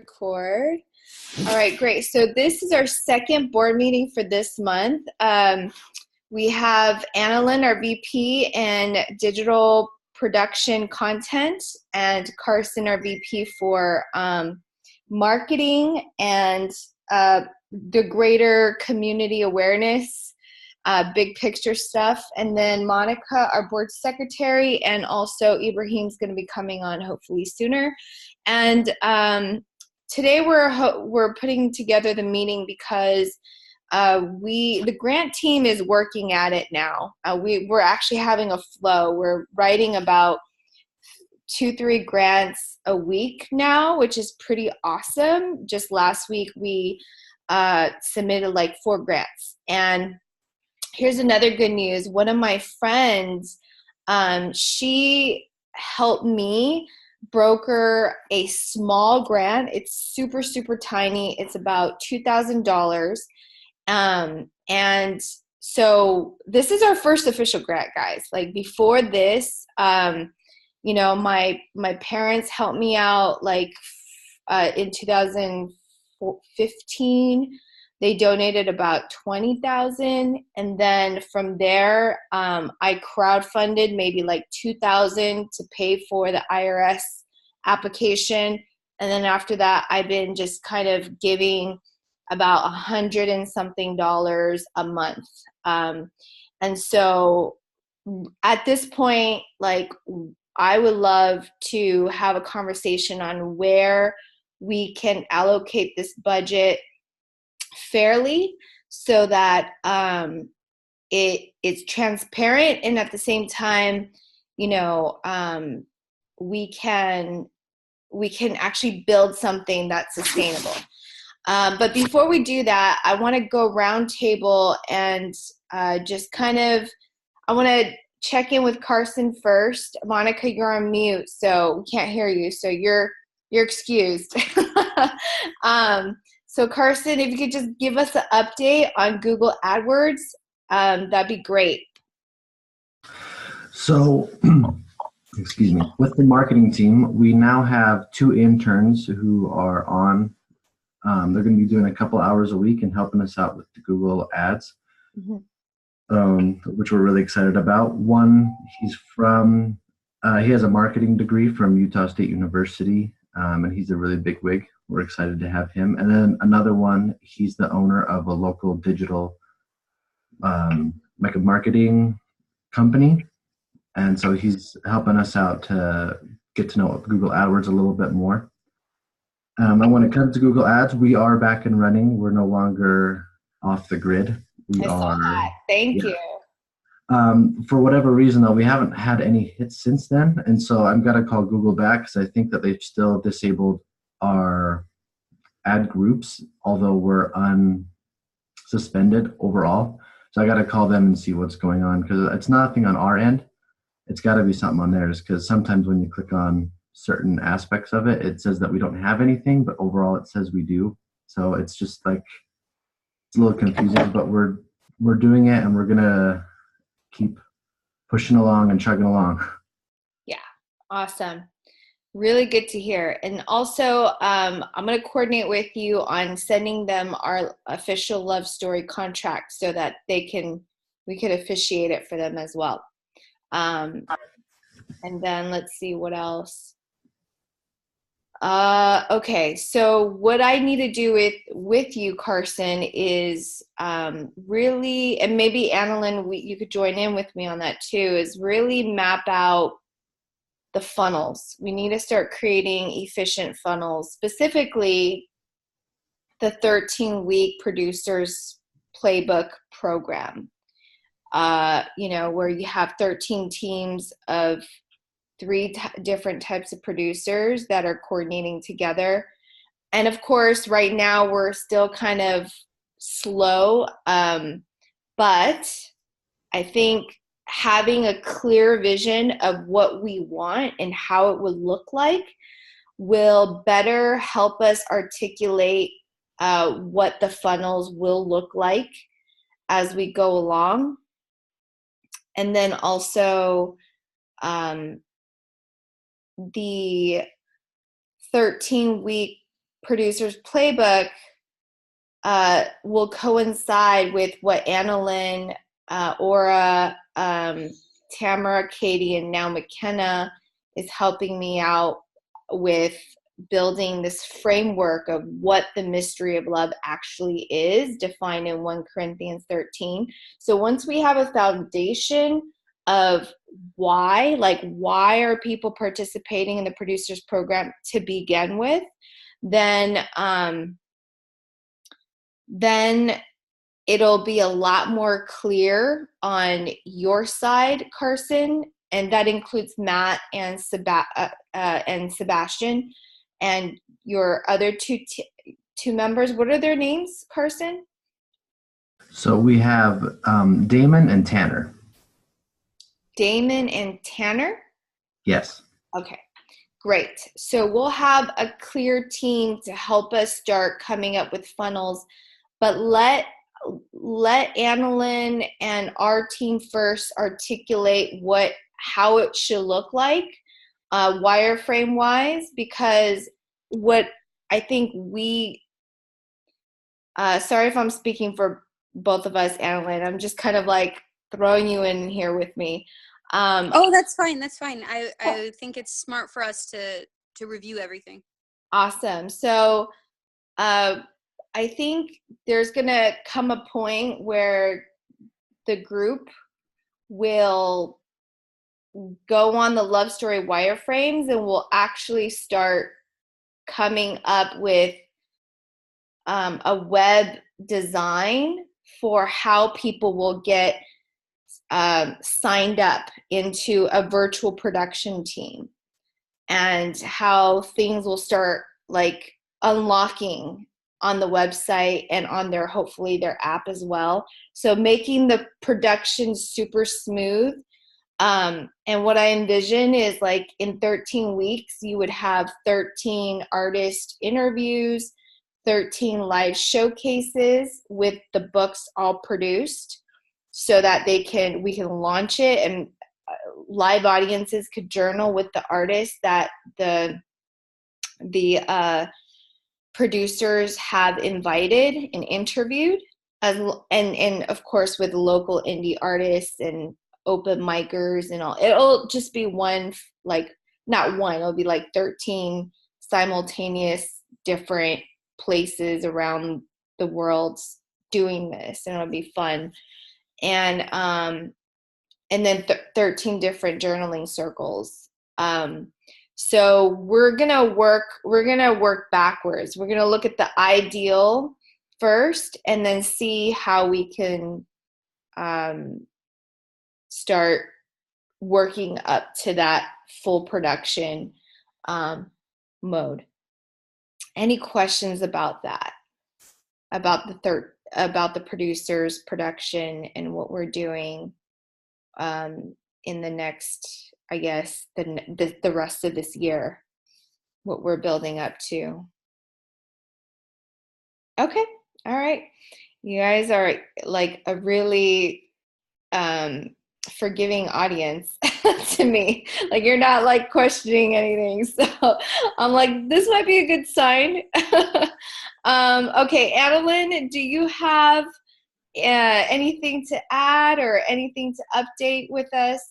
Record. All right, great. So this is our second board meeting for this month. We have Annalyn, our VP in digital production content, and Carson, our VP for marketing and the greater community awareness, big picture stuff. And then Monica, our board secretary, and also Ibrahim's going to be coming on hopefully sooner. And today we're putting together the meeting because the grant team is working at it now. We're actually having a flow. We're writing about 2-3 grants a week now, which is pretty awesome. Just last week we submitted like 4 grants. And here's another good news. One of my friends, she helped me broker a small grant. It's super, super tiny. It's about $2,000. And so this is our first official grant, guys. Like before this, my parents helped me out like in 2015. They donated about $20,000, and then from there, I crowdfunded maybe like $2,000 to pay for the IRS application, and then after that, I've been just kind of giving about $100 and something a month, and so at this point, like I would love to have a conversation on where we can allocate this budget fairly so that it's transparent, and at the same time, we can actually build something that's sustainable. But before we do that, I want to go round table and just kind of, I want to check in with Carson first. Monica, you're on mute, so we can't hear you, so you're excused. So Carson, if you could just give us an update on Google AdWords, that'd be great. So, excuse me, with the marketing team, we now have 2 interns who are on. They're going to be doing a couple hours a week and helping us out with the Google ads, which we're really excited about. One, he has a marketing degree from Utah State University, and he's a really big wig. We're excited to have him. And then another one, he's the owner of a local digital, like a marketing company. And so he's helping us out to get to know Google AdWords a little bit more. And when it comes to Google Ads, we are back and running. We're no longer off the grid. I saw that. Thank you. For whatever reason, though, we haven't had any hits since then. And so I'm going to call Google back because I think that they've still disabled our ad groups, although we're unsuspended overall. So I got to call them and see what's going on, because it's nothing on our end. It's got to be something on theirs, because sometimes when you click on certain aspects of it, it says that we don't have anything, but overall it says we do. So it's just like, it's a little confusing, but we're doing it, and we're going to keep pushing along and chugging along. Yeah, awesome. Really good to hear. And also, I'm going to coordinate with you on sending them our official love story contract so that we could officiate it for them as well. And then let's see what else. Okay, so what I need to do with you, Carson, is really, and maybe Annalyn, you could join in with me on that too, is really map out the funnels. We need to start creating efficient funnels, specifically the 13-week producers playbook program, where you have 13 teams of 3 different types of producers that are coordinating together. And of course, right now we're still kind of slow, but I think having a clear vision of what we want and how it would look like will better help us articulate what the funnels will look like as we go along. And then also the 13-week producer's playbook will coincide with what Annalyn, Aura, Tamara, Katie, and now McKenna is helping me out with building this framework of what the mystery of love actually is, defined in 1 Corinthians 13. So once we have a foundation of why are people participating in the producers program to begin with, then it'll be a lot more clear on your side, Carson, and that includes Matt and Sebastian, and your other two members. What are their names, Carson? So we have Damon and Tanner. Damon and Tanner? Yes. Okay, great. So we'll have a clear team to help us start coming up with funnels, but let Annalyn and our team first articulate how it should look like, wireframe wise, because what I think sorry if I'm speaking for both of us, Annalyn, I'm just kind of like throwing you in here with me. Oh, that's fine. That's fine. I think it's smart for us to review everything. Awesome. So, I think there's going to come a point where the group will go on the love story wireframes and we'll actually start coming up with a web design for how people will get signed up into a virtual production team, and how things will start like unlocking on the website and on hopefully their app as well. So making the production super smooth. And what I envision is like in 13 weeks, you would have 13 artist interviews, 13 live showcases with the books all produced, so that we can launch it, and live audiences could journal with the artists that the producers have invited and interviewed, and of course with local indie artists and open micers and all. It'll just be it'll be like 13 simultaneous different places around the world doing this, and it'll be fun. And then 13 different journaling circles. So we're gonna work backwards. We're gonna look at the ideal first, and then see how we can start working up to that full production mode. Any questions about that? About the producers, production, and what we're doing in the next, I guess, the rest of this year, what we're building up to. Okay, all right. You guys are like a really forgiving audience to me. Like, you're not like questioning anything. So I'm like, this might be a good sign. Okay, Annalyn, do you have anything to add or anything to update with us?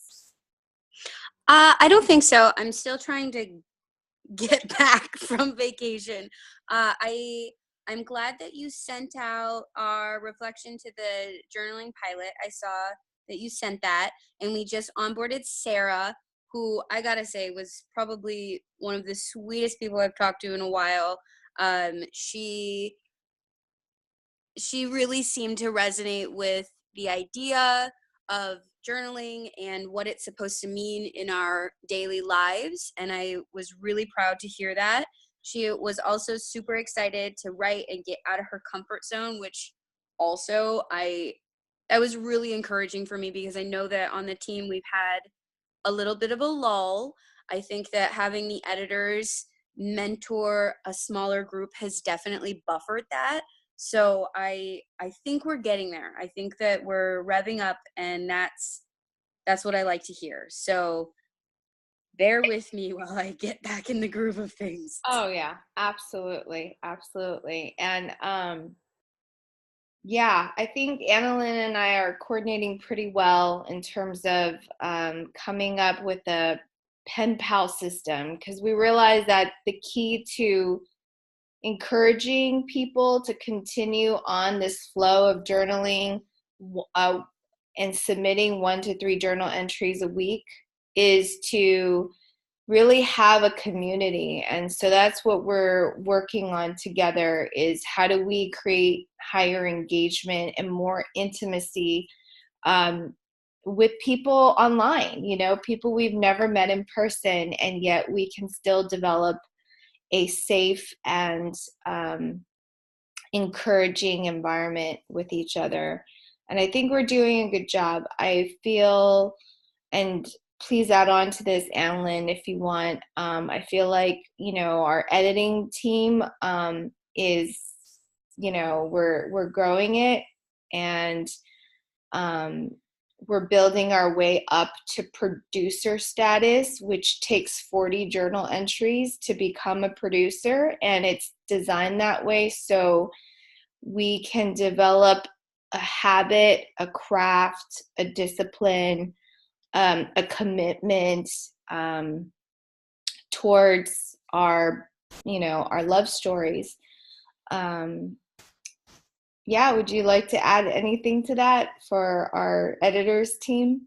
I don't think so. I'm still trying to get back from vacation. I'm glad that you sent out our reflection to the journaling pilot. I saw that you sent that, and we just onboarded Sarah, who I gotta say was probably one of the sweetest people I've talked to in a while. She really seemed to resonate with the idea of journaling and what it's supposed to mean in our daily lives, and I was really proud to hear that. She was also super excited to write and get out of her comfort zone, which also that was really encouraging for me, because I know that on the team we've had a little bit of a lull. I think that having the editors mentor a smaller group has definitely buffered that. So I think we're getting there. I think that we're revving up, and that's what I like to hear. So bear with me while I get back in the groove of things. Oh yeah, absolutely. Absolutely. And yeah, I think Annalyn and I are coordinating pretty well in terms of coming up with a pen pal system, because we realize that the key to encouraging people to continue on this flow of journaling uh, and submitting 1 to 3 journal entries a week is to really have a community. And so that's what we're working on together, is how do we create higher engagement and more intimacy with people online, people we've never met in person, and yet we can still develop a safe and encouraging environment with each other. And I think we're doing a good job. I feel, and please add on to this, Annalyn, if you want. I feel like, our editing team is, we're growing it, and we're building our way up to producer status, which takes 40 journal entries to become a producer. And it's designed that way so we can develop a habit, a craft, a discipline, a commitment towards our love stories. Yeah, would you like to add anything to that for our editors team?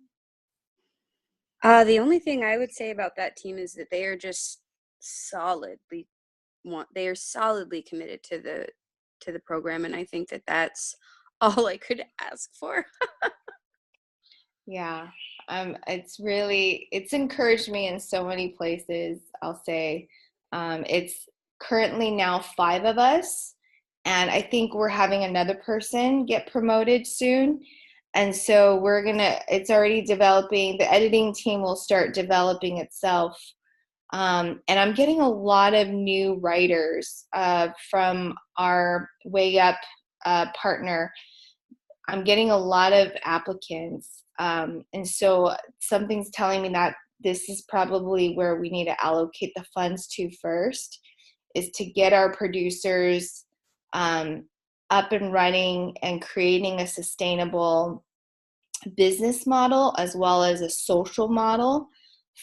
The only thing I would say about that team is that they are just solidly committed to the program, and I think that that's all I could ask for. Yeah, it's encouraged me in so many places. I'll say it's currently now 5 of us, and I think we're having another person get promoted soon. And so it's already developing. The editing team will start developing itself. And I'm getting a lot of new writers from our Way Up partner. I'm getting a lot of applicants. And so something's telling me that this is probably where we need to allocate the funds to first, is to get our producers up and running and creating a sustainable business model as well as a social model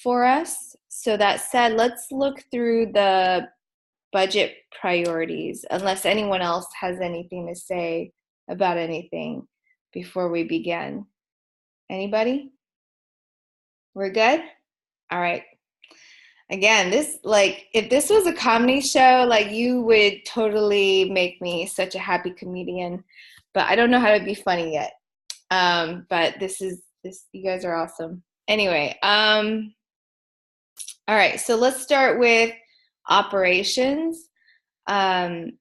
for us. So that said, let's look through the budget priorities, unless anyone else has anything to say about anything before we begin. Anybody? We're good? All right. Again, if this was a comedy show, you would totally make me such a happy comedian, but I don't know how to be funny yet. But you guys are awesome. Anyway, all right, so let's start with operations. I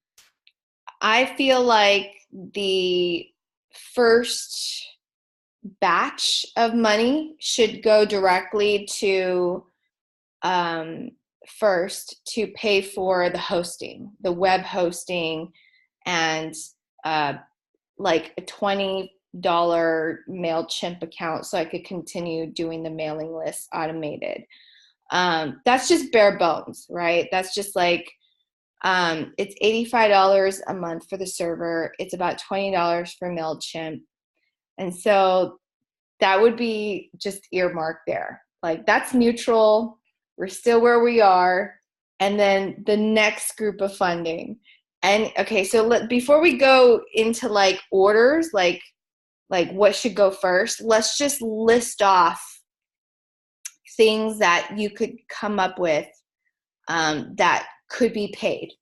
feel like the first batch of money should go directly to first to pay for the hosting, the web hosting, and like a $20 MailChimp account so I could continue doing the mailing list automated. That's just bare bones, right? That's just it's $85 a month for the server. It's about $20 for MailChimp. And so that would be just earmarked there. That's neutral. We're still where we are. And then the next group of funding. And okay, so before we go into orders, what should go first, let's just list off things that you could come up with that could be paid.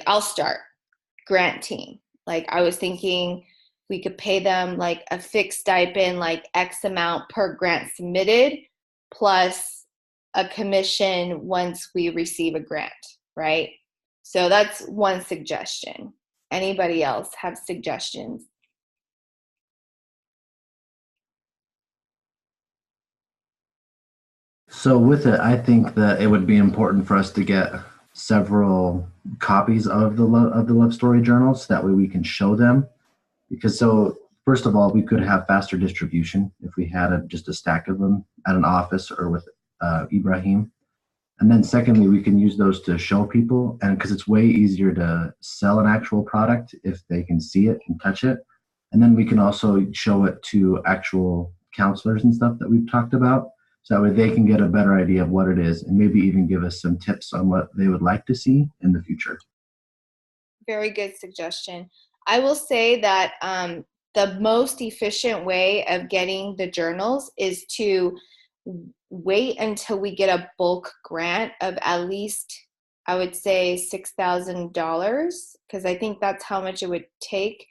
I'll start. Grant team. I was thinking we could pay them a fixed stipend, X amount per grant submitted, plus a commission once we receive a grant, right? So that's one suggestion. Anybody else have suggestions? So with it, I think that it would be important for us to get several copies of the love story journals. That way we can show them. Because first of all, we could have faster distribution if we had just a stack of them at an office or with Ibrahim. And then secondly, we can use those to show people, and because it's way easier to sell an actual product if they can see it and touch it. And then we can also show it to actual counselors and stuff that we've talked about. So that way they can get a better idea of what it is and maybe even give us some tips on what they would like to see in the future. Very good suggestion. I will say that the most efficient way of getting the journals is to wait until we get a bulk grant of at least, I would say, $6,000, because I think that's how much it would take,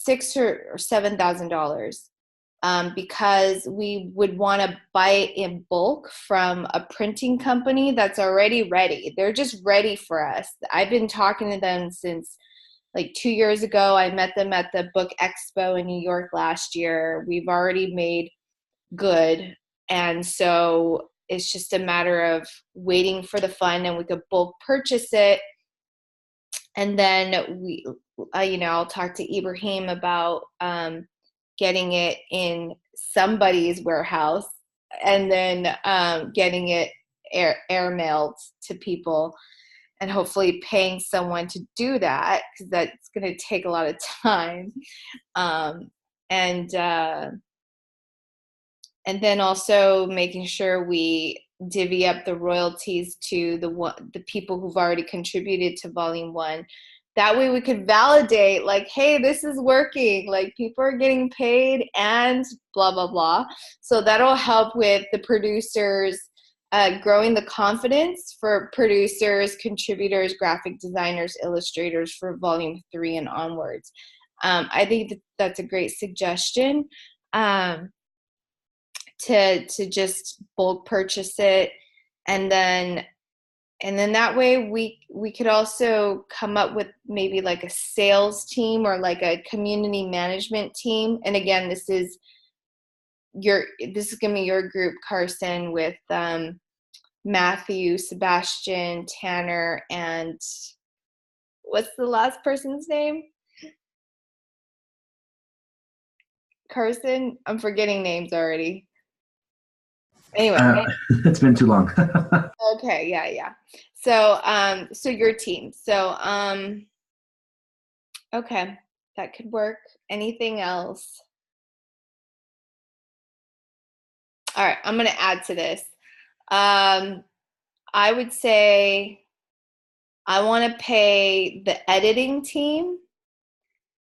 $6,000 or $7,000. Because we would want to buy it in bulk from a printing company that's already ready. They're just ready for us. I've been talking to them since like 2 years ago. I met them at the Book Expo in New York last year. We've already made good. And so it's just a matter of waiting for the fund, and we could bulk purchase it. And then we, I'll talk to Ibrahim about getting it in somebody's warehouse, and then getting it air mailed to people, and hopefully paying someone to do that, because that's going to take a lot of time. And then also making sure we divvy up the royalties to the people who've already contributed to volume 1. That way we could validate, like, hey, this is working, like people are getting paid and blah, blah, blah. So that'll help with the producers, growing the confidence for producers, contributors, graphic designers, illustrators for volume 3 and onwards. I think that's a great suggestion, to just bulk purchase it. And then that way we could also come up with maybe like a sales team or like a community management team. And again, this is going to be your group, Carson, with Matthew, Sebastian, Tanner, and what's the last person's name? Carson? I'm forgetting names already. Anyway. It's been too long. Okay, yeah. So your team. So okay, that could work. Anything else? All right, I'm gonna add to this. I would say I want to pay the editing team.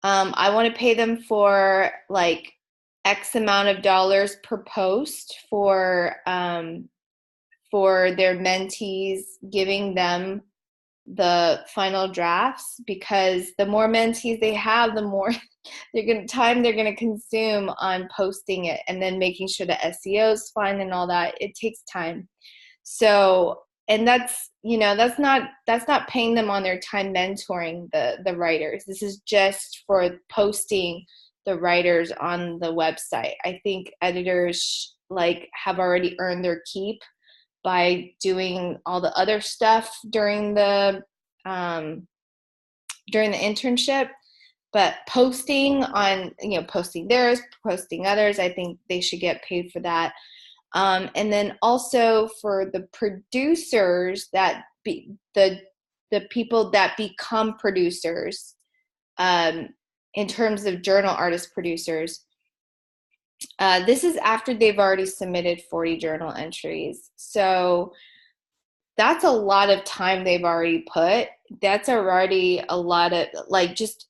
I want to pay them for like X amount of dollars per post for their mentees, giving them the final drafts, because the more mentees they have, the more they're going to consume on posting it, and then making sure the SEO is fine and all that. It takes time. So, and that's not paying them on their time mentoring the writers. This is just for posting the writers on the website. I think editors have already earned their keep by doing all the other stuff during the internship, but posting theirs, posting others, I think they should get paid for that. And then also for the producers, that the people that become producers, in terms of journal artist producers, this is after they've already submitted 40 journal entries. So that's a lot of time they've already put. That's already a lot of, just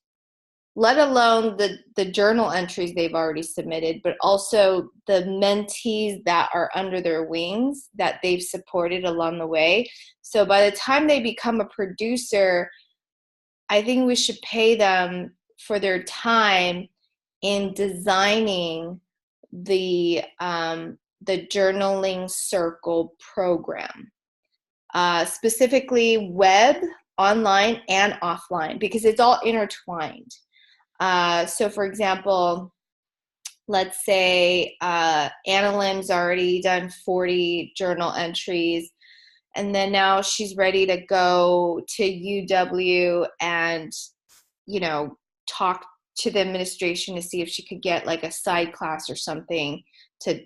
let alone the journal entries they've already submitted, but also the mentees that are under their wings that they've supported along the way. So by the time they become a producer, I think we should pay them for their time in designing the journaling circle program, specifically web, online, and offline, because it's all intertwined. So for example, let's say Anna Lim's already done 40 journal entries, and then now she's ready to go to UW and, talk to the administration to see if she could get like a side class or something to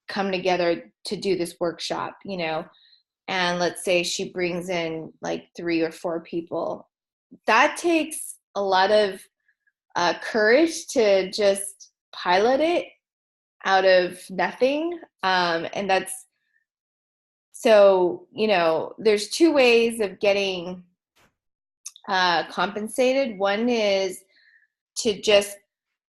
come together to do this workshop, and let's say she brings in like 3 or 4 people. That takes a lot of courage to just pilot it out of nothing. And that's, so, you know, there's 2 ways of getting compensated. One is to just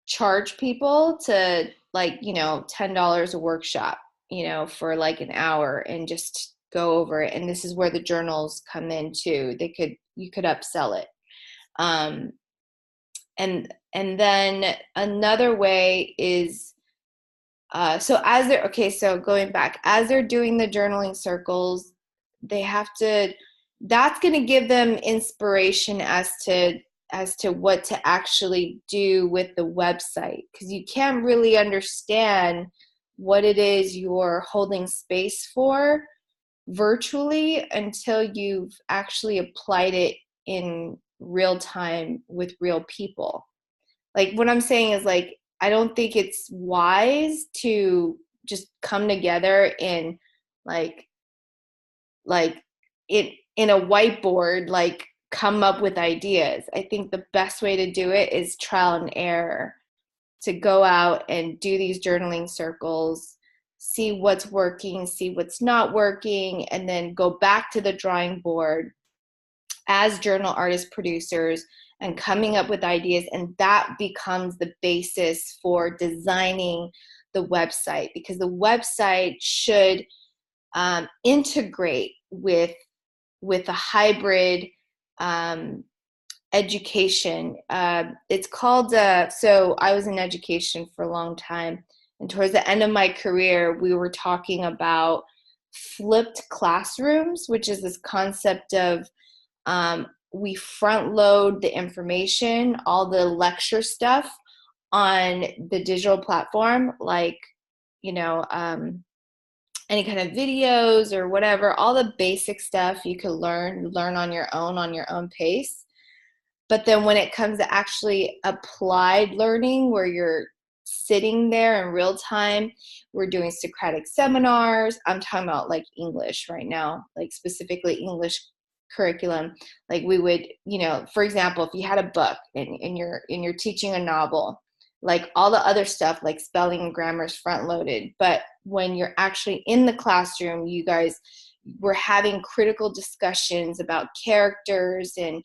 charge people to, like, you know, $10 a workshop, you know, for like an hour, and just go over it. And this is where the journals come in too. You could upsell it. Um, and then another way is, so going back, as they're doing the journaling circles, they have to, that's going to give them inspiration as to what to actually do with the website, because you can't really understand what it is you're holding space for virtually until you've actually applied it in real time with real people. Like, what I'm saying is, like, I don't think it's wise to just come together and like it in a whiteboard, like come up with ideas. I think the best way to do it is trial and error, to go out and do these journaling circles, see what's working, see what's not working, and then go back to the drawing board as journal artist producers and coming up with ideas. And that becomes the basis for designing the website, because the website should integrate with a hybrid education. It's called, so I was in education for a long time, and towards the end of my career, we were talking about flipped classrooms, which is this concept of we front load the information, all the lecture stuff on the digital platform, like, you know, any kind of videos or whatever, all the basic stuff you could learn on your own pace. But then when it comes to actually applied learning, where you're sitting there in real time, we're doing Socratic seminars. I'm talking about like English right now, like specifically English curriculum. Like, we would, you know, for example, if you had a book and you're teaching a novel, like all the other stuff like spelling and grammar is front loaded. But when you're actually in the classroom, you guys were having critical discussions about characters and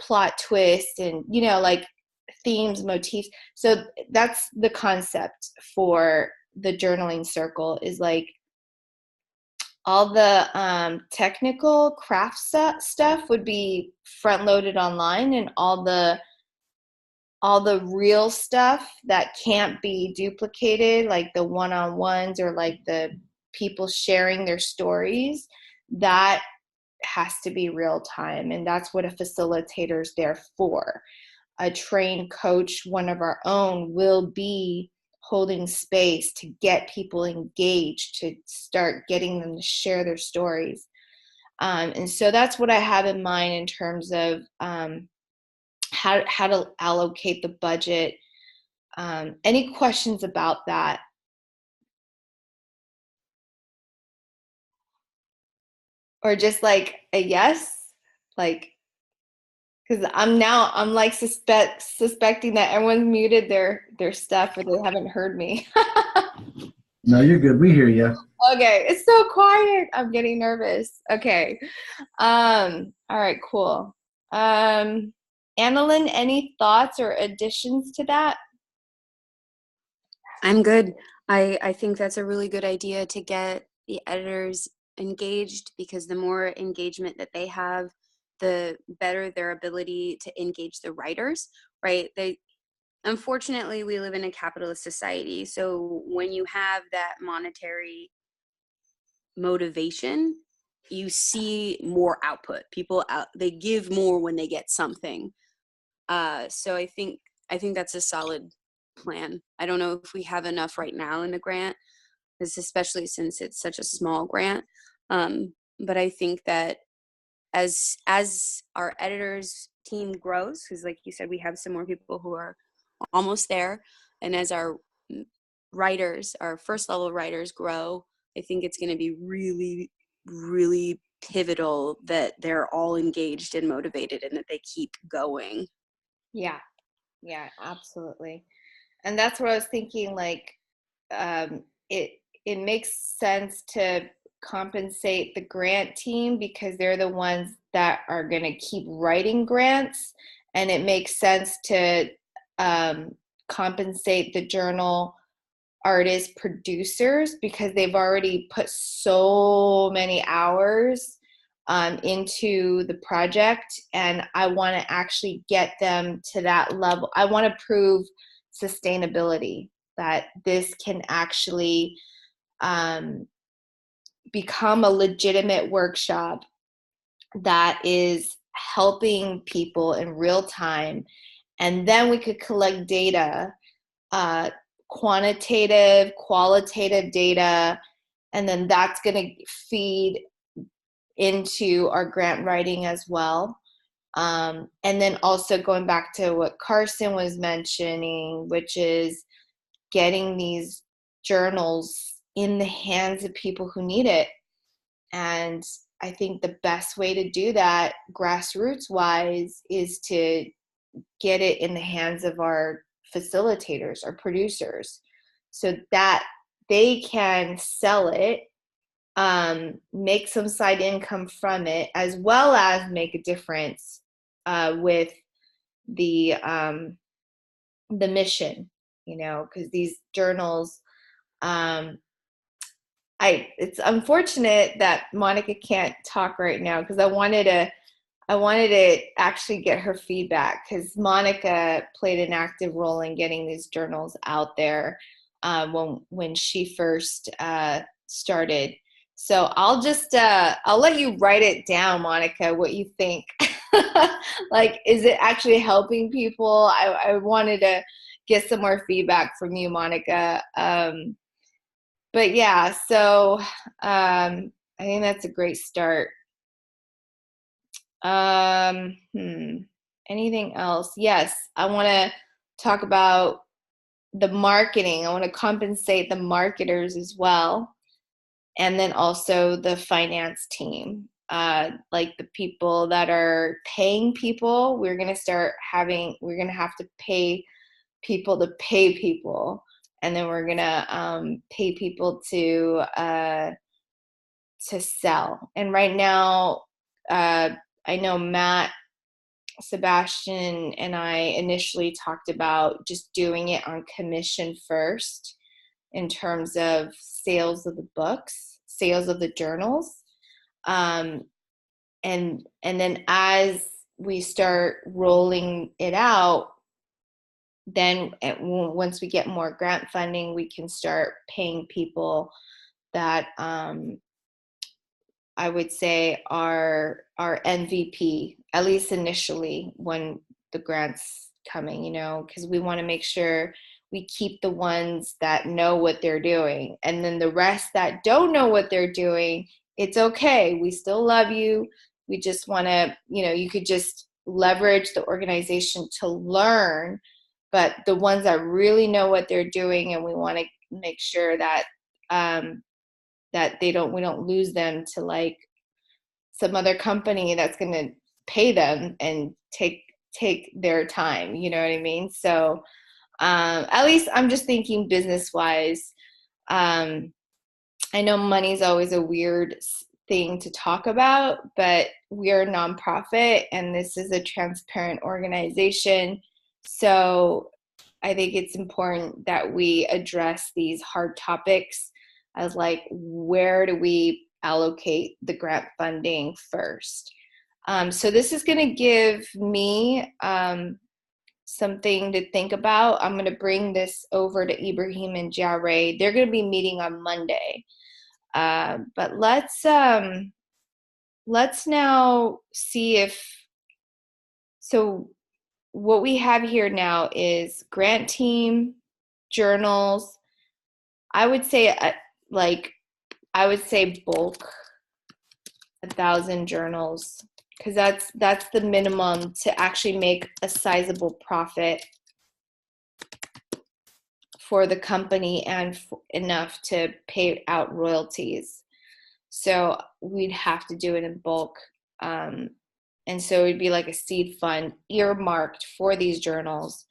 plot twists and, you know, like themes, motifs. So that's the concept for the journaling circle, is like all the technical craft stuff would be front loaded online, and all the real stuff that can't be duplicated, like the one-on-ones or like the people sharing their stories, that has to be real time. And that's what a facilitator is there for. A trained coach, one of our own, will be holding space to get people engaged, to start getting them to share their stories. And so that's what I have in mind in terms of how to allocate the budget. Any questions about that? Or just like a yes? Like, because I'm like suspecting that everyone's muted their stuff, or they haven't heard me. No, you're good. We hear you. Okay, it's so quiet. I'm getting nervous. Okay. All right, cool. Annalyn, any thoughts or additions to that? I'm good. I think that's a really good idea to get the editors engaged, because the more engagement that they have, the better their ability to engage the writers, right? Unfortunately, we live in a capitalist society. So when you have that monetary motivation, you see more output. People they give more when they get something. So I think that's a solid plan. I don't know if we have enough right now in the grant, especially since it's such a small grant. But I think that as our editors team grows, because like you said, we have some more people who are almost there, and as our writers, our first level writers grow, I think it's going to be really, really pivotal that they're all engaged and motivated and that they keep going. Yeah, absolutely. And that's what I was thinking, like, it makes sense to compensate the grant team because they're the ones that are going to keep writing grants, and it makes sense to compensate the journal artist producers because they've already put so many hours into the project, and I want to actually get them to that level. I want to prove sustainability, that this can actually become a legitimate workshop that is helping people in real time. And then we could collect data, quantitative, qualitative data, and then that's going to feed into our grant writing as well. And then also going back to what Carson was mentioning, which is getting these journals in the hands of people who need it. And I think the best way to do that, grassroots wise, is to get it in the hands of our facilitators, our producers, so that they can sell it, make some side income from it, as well as make a difference with the mission, because these journals, it's unfortunate that Monica can't talk right now because I wanted to actually get her feedback, because Monica played an active role in getting these journals out there when she first started. So I'll let you write it down, Monica, what you think. Like, is it actually helping people? I wanted to get some more feedback from you, Monica. But yeah, so I think that's a great start. Anything else? Yes, I want to talk about the marketing. I want to compensate the marketers as well. And then also the finance team, like the people that are paying people. We're going to have to pay people to pay people. And then we're going to pay people to sell. And right now, I know Matt, Sebastian, and I initially talked about just doing it on commission first in terms of sales of the books, sales of the journals. And then as we start rolling it out, then once we get more grant funding, we can start paying people that I would say are MVP, at least initially when the grant's coming, because we want to make sure we keep the ones that know what they're doing. And then the rest that don't know what they're doing, it's okay. We still love you. We just want to, you could just leverage the organization to learn, but the ones that really know what they're doing, and we want to make sure that that we don't lose them to like some other company that's going to pay them and take their time. You know what I mean? So at least I'm just thinking business wise. I know money's always a weird thing to talk about, but we are a nonprofit and this is a transparent organization. So I think it's important that we address these hard topics as like, where do we allocate the grant funding first? So this is going to give me something to think about. I'm going to bring this over to Ibrahim and Jare. They're going to be meeting on Monday. But let's now see if, so what we have here now is grant team, journals. I would say bulk 1,000 journals, because that's the minimum to actually make a sizable profit for the company and enough to pay out royalties. So we'd have to do it in bulk. And so it'd be like a seed fund earmarked for these journals.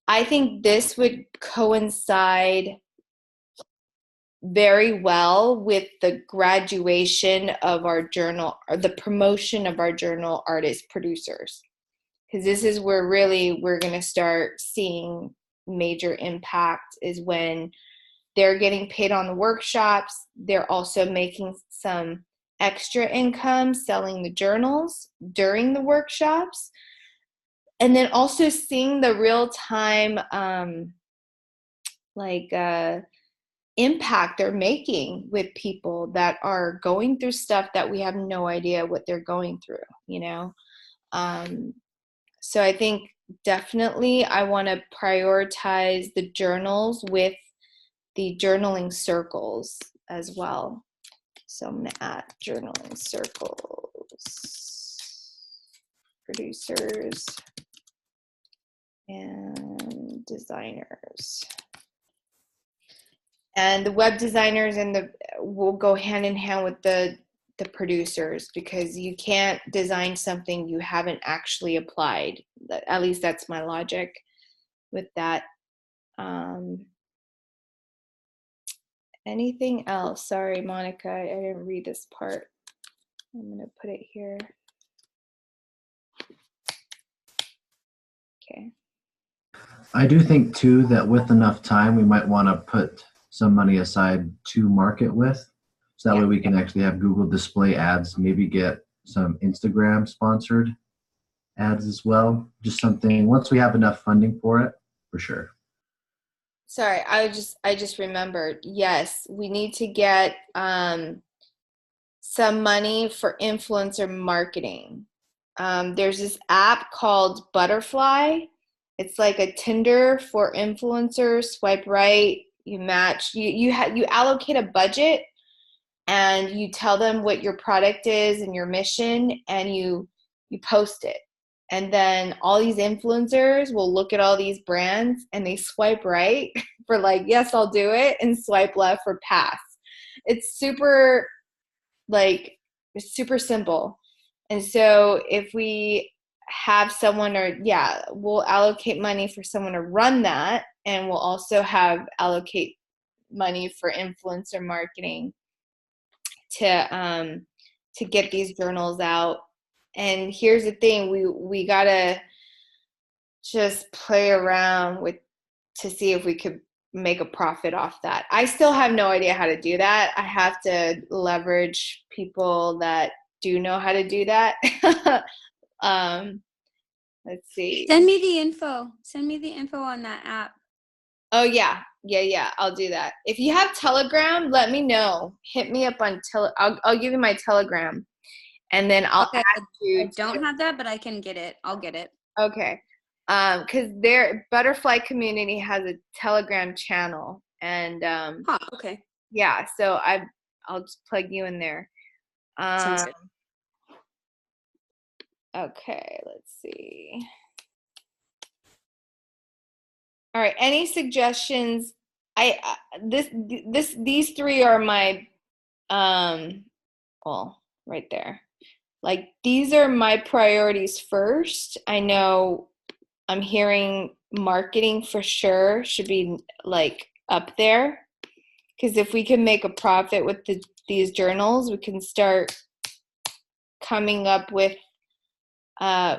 I think this would coincide very well with the graduation of our journal, or the promotion of our journal artist producers, because this is where really we're going to start seeing major impact, is when they're getting paid on the workshops. They're also making some extra income selling the journals during the workshops, and then also seeing the real time impact they're making with people that are going through stuff that we have no idea what they're going through, you know? So I think definitely I want to prioritize the journals with the journaling circles as well. So I'm going to add journaling circles, producers, and designers. And the web designers will go hand in hand with the producers, because you can't design something you haven't actually applied. At least that's my logic with that. Anything else? Sorry, Monica, I didn't read this part. I'm going to put it here. Okay. I do think too that with enough time, we might want to put some money aside to market with. So that way we can actually have Google display ads, maybe get some Instagram sponsored ads as well. Just something, once we have enough funding for it, for sure. Sorry, I just remembered. Yes, we need to get some money for influencer marketing. There's this app called Butterfly. It's like a Tinder for influencers. Swipe right, you match. You allocate a budget, and you tell them what your product is and your mission, and you post it. And then all these influencers will look at all these brands, and they swipe right for like, yes, I'll do it, and swipe left for pass. It's super simple. And so if we have someone, we'll allocate money for someone to run that, and we'll also allocate money for influencer marketing to get these journals out. And here's the thing, we gotta just play around to see if we could make a profit off that. I still have no idea how to do that. I have to leverage people that do know how to do that. Let's see. Send me the info on that app. Oh yeah, I'll do that. If you have Telegram, let me know. Hit me up on I'll give you my Telegram, and then I'll add you. I don't have that, but I can get it. I'll get it. Okay. Because their Butterfly community has a Telegram channel, and okay. Yeah, so I'll just plug you in there. Sounds good. Okay, let's see. All right, any suggestions? These three are my well, right there. Like, these are my priorities first. I know I'm hearing marketing for sure should be like up there, because if we can make a profit with these journals, we can start coming up with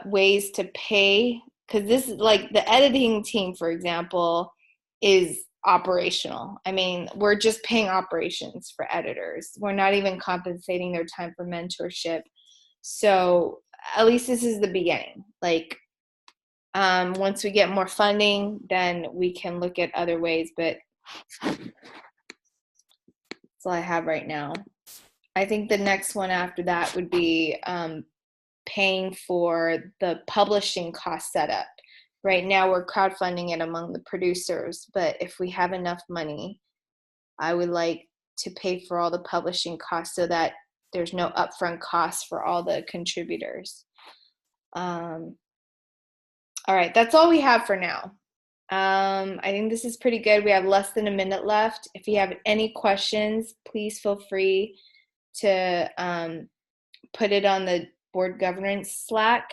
ways to pay. Because this is like the editing team, for example, is operational. I mean, we're just paying operations for editors. We're not even compensating their time for mentorship. So at least this is the beginning. Like, once we get more funding, then we can look at other ways, but that's all I have right now. I think the next one after that would be paying for the publishing cost setup. Right now we're crowdfunding it among the producers, but if we have enough money, I would like to pay for all the publishing costs so that there's no upfront costs for all the contributors. All right, that's all we have for now. I think this is pretty good. We have less than a minute left. If you have any questions, please feel free to put it on the board governance Slack.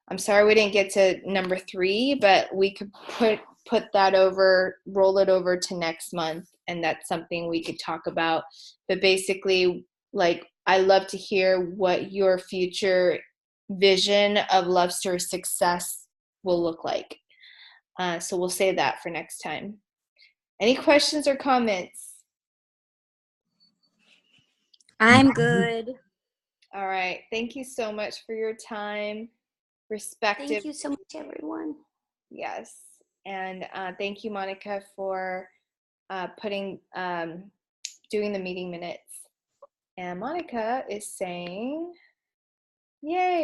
I'm sorry we didn't get to number 3, but we could put that over, roll it over to next month, and that's something we could talk about. But basically, like, I love to hear what your future vision of Love Story success will look like. So we'll save that for next time. Any questions or comments? I'm good. All right. Thank you so much for your time. Respective. Thank you so much, everyone. Yes. And thank you, Monica, for doing the meeting minutes. And Monica is saying, yay.